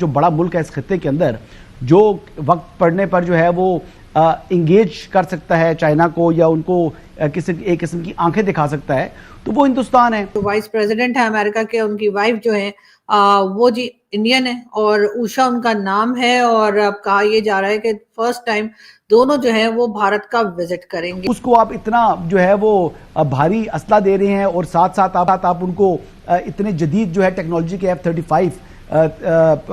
जो बड़ा मुल्क है इस खित्ते के अंदर, जो वक्त पड़ने पर जो है वो इंगेज कर सकता है चाइना को या उनको किसी एक किस्म की आंखें दिखा सकता है, तो वो हिंदुस्तान है। तो वाइस प्रेसिडेंट है अमेरिका के, उनकी वाइफ जो है वो जी इंडियन है और उषा उनका नाम है। और अब कहा यह जा रहा है कि फर्स्ट टाइम दोनों जो है वो भारत का विजिट करेंगे। उसको आप इतना जो है वो भारी असला दे रहे हैं और साथ साथ आप उनको इतने जदीद जो है टेक्नोलॉजी के F-35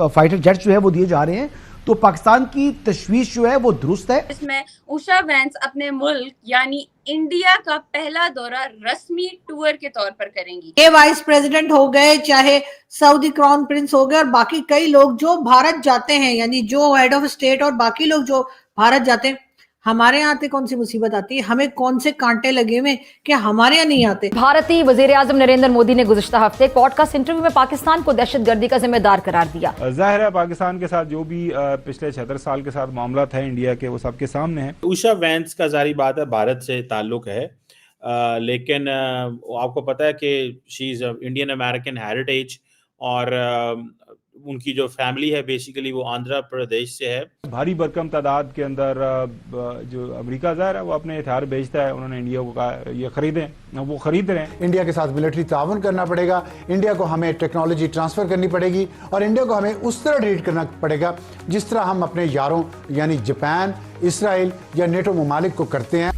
फाइटर जेट्स जो है वो दिए जा रहे हैं, तो पाकिस्तान की तशवीश जो है वो दुरुस्त है। इसमें उषा वैंस अपने मुल्क यानी इंडिया का पहला दौरा रस्मी टूर के तौर पर करेंगी। ये वाइस प्रेसिडेंट हो गए, चाहे सऊदी क्राउन प्रिंस हो गए और बाकी कई लोग जो भारत जाते हैं, यानी जो हेड ऑफ स्टेट और बाकी लोग जो भारत जाते हैं, हमारे यहाँ आते कौन सी मुसीबत आती है, हमें कौन से कांटे लगे हुए कि हमारे यहाँ नहीं आते। भारतीय वजीर-ए-आज़म नरेंद्र मोदी ने गुज़िश्ता हफ्ते पॉडकास्ट इंटरव्यू में पाकिस्तान को दहशतगर्दी का जिम्मेदार करार दिया। जाहिर है पाकिस्तान के साथ जो भी पिछले 76 साल के साथ मामला था इंडिया के, वो सबके सामने है। उषा वैंस का जारी बात है भारत से ताल्लुक है, लेकिन आपको पता है कि she is Indian American heritage और उनकी जो फैमिली है बेसिकली वो आंध्र प्रदेश से है। भारी भरकम तादाद के अंदर जो अमेरिका ज़ाहिर है वो अपने हथियार बेचता है, उन्होंने इंडिया को कहा ये खरीदें, वो खरीद रहे हैं। इंडिया के साथ मिलिट्री ताउन करना पड़ेगा, इंडिया को हमें टेक्नोलॉजी ट्रांसफर करनी पड़ेगी और इंडिया को हमें उस तरह ट्रीट करना पड़ेगा जिस तरह हम अपने यारों यानी जापान, इसराइल या नेटो ममालिक को करते हैं।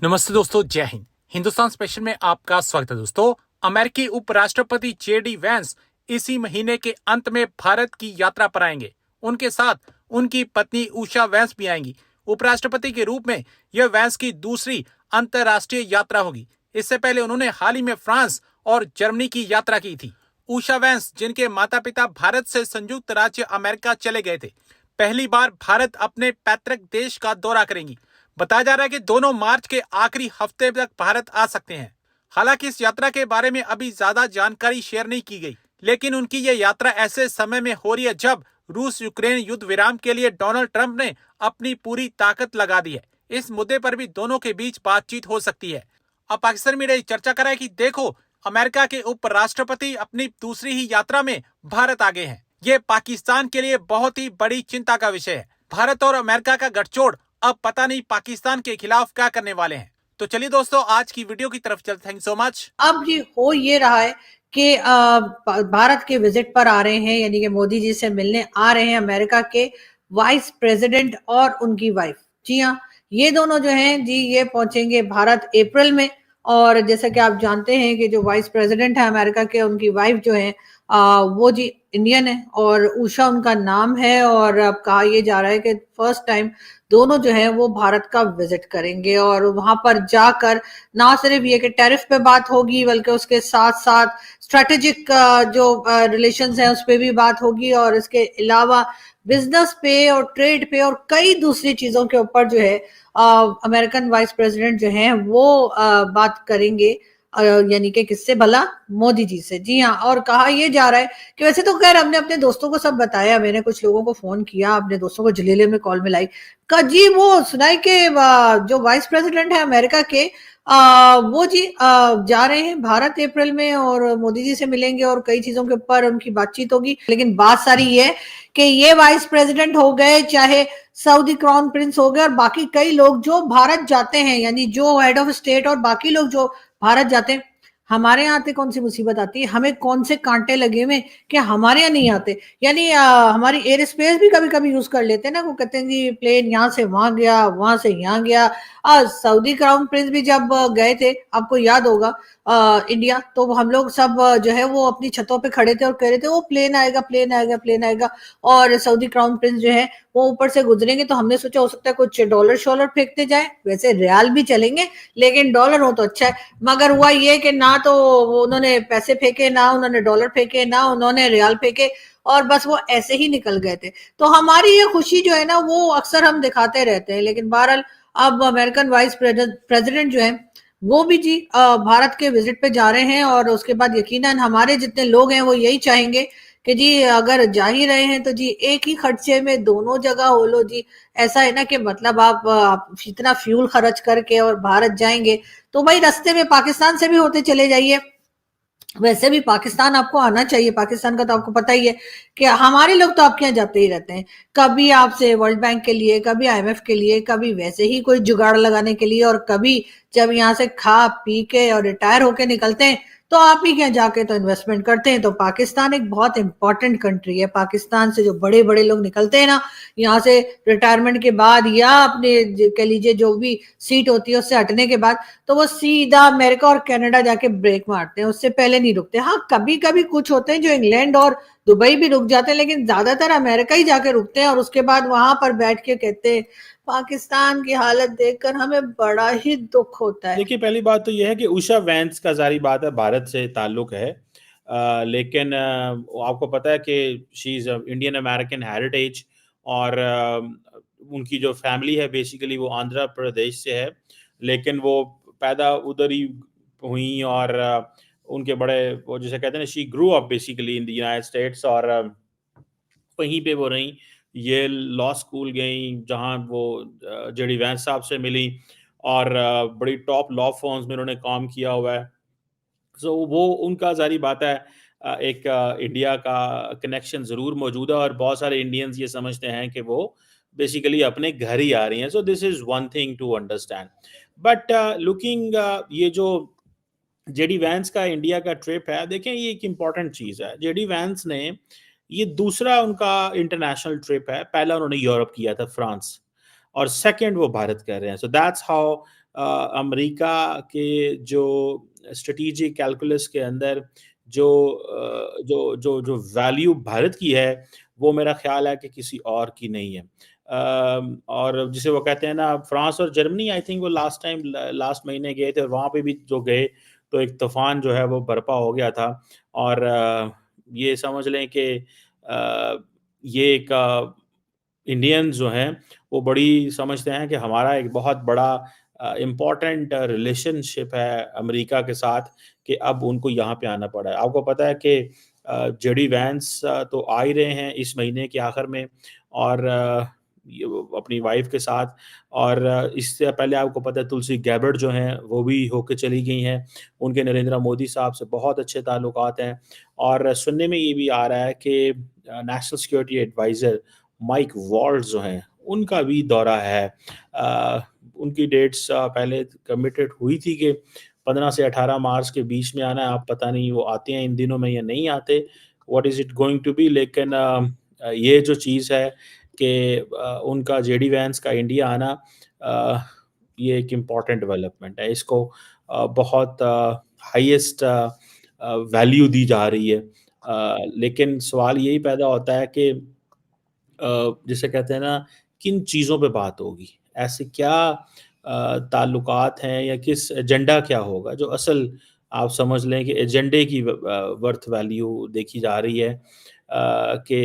नमस्ते दोस्तों, जय हिंद। हिंदुस्तान स्पेशल में आपका स्वागत है। दोस्तों, अमेरिकी उपराष्ट्रपति JD वैंस इसी महीने के अंत में भारत की यात्रा पर आएंगे। उनके साथ उनकी पत्नी उषा वैंस भी आएंगी। उपराष्ट्रपति के रूप में यह वैंस की दूसरी अंतर्राष्ट्रीय यात्रा होगी। इससे पहले उन्होंने हाल ही में फ्रांस और जर्मनी की यात्रा की थी। उषा वैंस, जिनके माता पिता भारत से संयुक्त राज्य अमेरिका चले गए थे, पहली बार भारत अपने पैतृक देश का दौरा करेंगी। बताया जा रहा है कि दोनों मार्च के आखिरी हफ्ते तक भारत आ सकते हैं। हालांकि इस यात्रा के बारे में अभी ज्यादा जानकारी शेयर नहीं की गई, लेकिन उनकी ये यात्रा ऐसे समय में हो रही है जब रूस यूक्रेन युद्ध विराम के लिए डोनाल्ड ट्रंप ने अपनी पूरी ताकत लगा दी है। इस मुद्दे पर भी दोनों के बीच बातचीत हो सकती है। अब पाकिस्तान मीडिया चर्चा कर रहा है कि देखो, अमेरिका के उपराष्ट्रपति अपनी दूसरी ही यात्रा में भारत आ गए हैं। ये पाकिस्तान के लिए बहुत ही बड़ी चिंता का विषय है। भारत और अमेरिका का गठजोड़ अब पता नहीं पाकिस्तान के खिलाफ क्या करने वाले हैं। तो चलिए दोस्तों, आज की वीडियो की तरफ चलते। Thank you so much. अब ये हो ये रहा है कि भारत के विजिट पर आ रहे हैं, यानी कि मोदी जी से मिलने आ रहे हैं अमेरिका के वाइस प्रेसिडेंट और उनकी वाइफ। जी हाँ, ये दोनों जो हैं जी ये पहुंचेंगे भारत अप्रैल में। और जैसा कि आप जानते हैं कि जो वाइस प्रेसिडेंट है अमेरिका के, उनकी वाइफ जो है वो जी इंडियन है और उषा उनका नाम है। और अब कहा यह जा रहा है कि फर्स्ट टाइम दोनों जो है वो भारत का विजिट करेंगे और वहां पर जाकर ना सिर्फ ये कि टैरिफ पे बात होगी, बल्कि उसके साथ साथ स्ट्रेटेजिक जो रिलेशंस हैं उस पे भी बात होगी और इसके अलावा बिजनेस पे और ट्रेड पे और कई दूसरी चीजों के ऊपर जो है अमेरिकन वाइस प्रेसिडेंट जो है वो बात करेंगे, यानी कि किससे भला, मोदी जी से। जी हाँ, और कहा यह जा रहा है कि वैसे तो खैर हमने अपने दोस्तों को सब बताया, मैंने कुछ लोगों को फोन किया, अपने दोस्तों को जलीले में कॉल मिलाई, का जी वो सुनाई कि जो वाइस प्रेसिडेंट है अमेरिका के वो जी जा रहे हैं भारत अप्रैल में और मोदी जी से मिलेंगे और कई चीजों के ऊपर उनकी बातचीत होगी। लेकिन बात सारी ये है कि ये वाइस प्रेसिडेंट हो गए, चाहे सऊदी क्राउन प्रिंस हो गए और बाकी कई लोग जो भारत जाते हैं, यानी जो हेड ऑफ स्टेट और बाकी लोग जो भारत जाते हैं, हमारे यहाँ आते कौन सी मुसीबत आती है, हमें कौन से कांटे लगे हुए कि हमारे यहाँ नहीं आते। यानी हमारी एयर स्पेस भी कभी कभी यूज कर लेते हैं ना, वो कहते हैं जी प्लेन यहाँ से वहां गया, वहां से यहाँ गया। सऊदी क्राउन प्रिंस भी जब गए थे, आपको याद होगा इंडिया, तो हम लोग सब जो है वो अपनी छतों पे खड़े थे और कह रहे थे वो प्लेन आएगा, प्लेन आएगा, प्लेन आएगा। और सऊदी क्राउन प्रिंस जो है वो ऊपर से गुजरेंगे तो हमने सोचा हो सकता है कुछ डॉलर शॉलर फेंकते जाए, वैसे रियाल भी चलेंगे लेकिन डॉलर हो तो अच्छा है। मगर हुआ ये कि ना तो उन्होंने पैसे फेंके, ना उन्होंने डॉलर फेंके, ना उन्होंने रियाल फेंके और बस वो ऐसे ही निकल गए थे। तो हमारी ये खुशी जो है ना वो अक्सर हम दिखाते रहते हैं, लेकिन बहरहाल अब अमेरिकन वाइस प्रेसिडेंट जो है वो भी जी भारत के विजिट पे जा रहे हैं और उसके बाद यकीनन हमारे जितने लोग हैं वो यही चाहेंगे कि जी अगर जा ही रहे हैं तो जी एक ही खर्चे में दोनों जगह हो लो जी। ऐसा है ना कि मतलब आप इतना फ्यूल खर्च करके और भारत जाएंगे तो भाई रास्ते में पाकिस्तान से भी होते चले जाइए, वैसे भी पाकिस्तान आपको आना चाहिए। पाकिस्तान का तो आपको पता ही है कि हमारे लोग तो आपके यहाँ जाते ही रहते हैं, कभी आपसे वर्ल्ड बैंक के लिए, कभी IMF के लिए, कभी वैसे ही कोई जुगाड़ लगाने के लिए, और कभी जब यहाँ से खा पी के और रिटायर होके निकलते हैं तो आप ही के यहाँ जाके तो इन्वेस्टमेंट करते हैं। तो पाकिस्तान एक बहुत इंपॉर्टेंट कंट्री है। पाकिस्तान से जो बड़े बड़े लोग निकलते हैं ना यहाँ से रिटायरमेंट के बाद, या अपने कह लीजिए जो भी सीट होती है उससे हटने के बाद, तो वो सीधा अमेरिका और कनाडा जाके ब्रेक मारते हैं, उससे पहले नहीं रुकते। हाँ, कभी कभी कुछ होते हैं जो इंग्लैंड और दुबई भी रुक जाते हैं, लेकिन ज्यादातर अमेरिका ही जाके रुकते हैं, और उसके बाद वहां पर बैठ के कहते हैं। पाकिस्तान की हालत देखकर हमें बड़ा ही दुख होता है। देखिए, पहली बात तो यह है कि उषा वैंस का जारी बात है भारत से ताल्लुक है, लेकिन आपको पता है कि she is Indian American heritage, और उनकी जो फैमिली है बेसिकली वो आंध्र प्रदेश से है, लेकिन वो पैदा उधर ही हुई, और उनके बड़े वो जिसे कहते हैं ना, she grew up basically in the United states, और वहीं पे वो रहीं। ये लॉ स्कूल गई जहाँ वो जेडी वैंस साहब से मिली, और बड़ी टॉप लॉ फर्म्स में उन्होंने काम किया हुआ है। सो वो उनका ज़ाहिर बात है एक इंडिया का कनेक्शन ज़रूर मौजूद है, और बहुत सारे इंडियंस ये समझते हैं कि वो बेसिकली अपने घर ही आ रही हैं। So this is one thing to understand. But looking ये जो जेडी वैंस का इंडिया का ट्रिप है, देखें ये एक इम्पॉर्टेंट चीज़ है। जेडी वैंस ने ये दूसरा उनका इंटरनेशनल ट्रिप है। पहला उन्होंने यूरोप किया था, फ्रांस, और सेकंड वो भारत कर रहे हैं। सो दैट्स हाउ अमेरिका के जो स्ट्रेटेजिक कैलकुलस के अंदर जो जो जो जो वैल्यू भारत की है, वो मेरा ख्याल है कि किसी और की नहीं है। और जिसे वो कहते हैं ना, फ्रांस और जर्मनी, आई थिंक वो लास्ट महीने गए थे, और वहाँ पे भी जो गए तो एक तूफान जो है वो बर्पा हो गया था। और ये समझ लें कि ये एक इंडियंस जो हैं वो बड़ी समझते हैं कि हमारा एक बहुत बड़ा इम्पोर्टेंट रिलेशनशिप है अमेरिका के साथ, कि अब उनको यहाँ पे आना पड़ा है। आपको पता है कि जेडी वैंस तो आ ही रहे हैं इस महीने के आखिर में, और ये वो अपनी वाइफ के साथ, और इससे पहले आपको पता है तुलसी गैबर्ट जो हैं वो भी होके चली गई हैं। उनके नरेंद्र मोदी साहब से बहुत अच्छे ताल्लुकात हैं, और सुनने में ये भी आ रहा है कि नेशनल सिक्योरिटी एडवाइज़र माइक वॉल्ट्ज़ जो हैं उनका भी दौरा है। उनकी डेट्स पहले कमिटेड हुई थी कि 15 से 18 मार्च के बीच में आना है। आप पता नहीं वो आते हैं इन दिनों में या नहीं आते, what is it going to be. लेकिन ये जो चीज़ है कि उनका जेडी वैंस का इंडिया आना, ये एक इम्पॉर्टेंट डेवलपमेंट है। इसको बहुत हाईएस्ट वैल्यू दी जा रही है। लेकिन सवाल यही पैदा होता है कि जिसे कहते हैं ना, किन चीज़ों पे बात होगी? ऐसे क्या ताल्लुकात हैं, या किस एजेंडा क्या होगा जो असल आप समझ लें कि एजेंडे की वर्थ वैल्यू देखी जा रही है। कि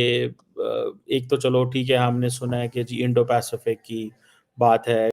एक तो चलो ठीक है, हमने सुना है कि जी इंडो पैसिफिक की बात है।